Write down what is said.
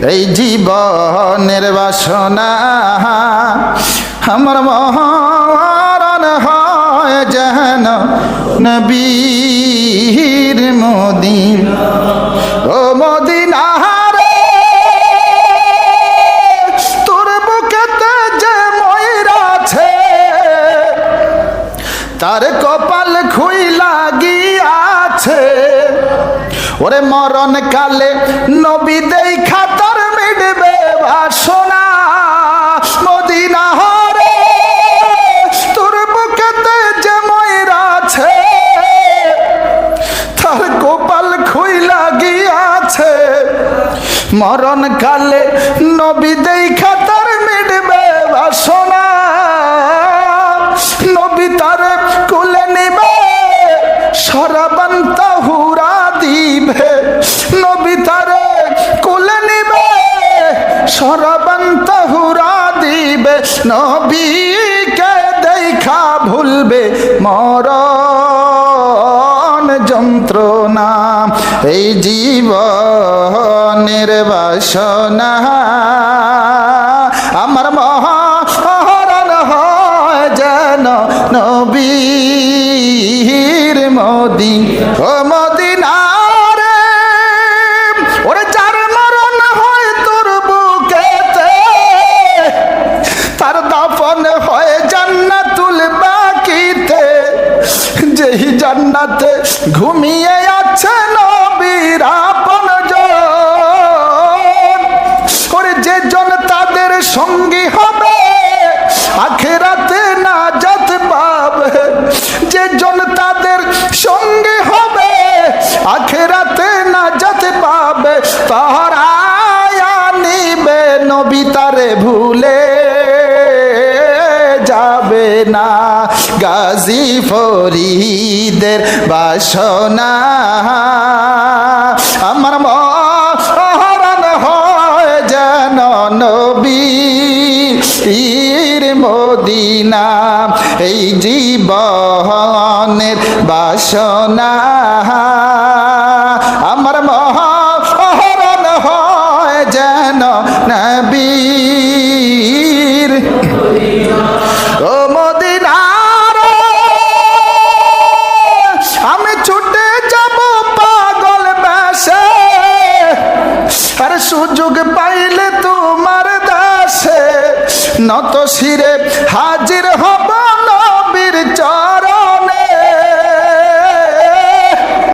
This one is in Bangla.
এই জীবনের বাসনা আমার মরণ হয় যেন নবীর মদিনা। ও মদিনা রে, তোর বুকেতে যে ময়রাছে তার কপাল খুইলা গিয়াছে। ওরে মরণ কালে নবী দেখা তার মিটবে বাসনা। মদিনা রে, তোর বুকেতে যে ময়রাছে তার কপাল খুইলা গিয়াছে। মরণ কালে নবী দেখা তার মিটবে বাসনা। নবী তার কুলে নিবে শরাবান তাহুরা দিবে। নবী তার কুলে নিবে শরাবান তাহুরা দিবে। নবীকে দেখা ভুলবে মরণ যন্ত্রণা। এই জীবনের বাসনা আমার মরণ হয় যেন নবীর মদিনা। ও মদিনা রে, ওরে যার মরণ হয় তোর বুকেতে তার দাফন হয় জান্নাতুল বাকিতে। যেই জান্নাতে ঘুমিয়ে আছে নবীর আপনজন, ওরে যে জন তাদের সঙ্গী হবে আখিরাতে নাজাত পাবে। যে জন তাদের সঙ্গী হবে আখিরাতে নাজাত পাবে। তারা নিবে নবী তারে ভুলে যাবে না। গাজী ফরিদের বাসনা আমার মরণ হয় যেন নবীর মদিনা। এই জীবনের বাসনা আমার মরণ হয় যেন নবীর। ও মদিনা রে, আমি ছুটে যাব পাগল বেশে। আর সুযোগ পাইলে তোমার দাসে নত শিরে হাজির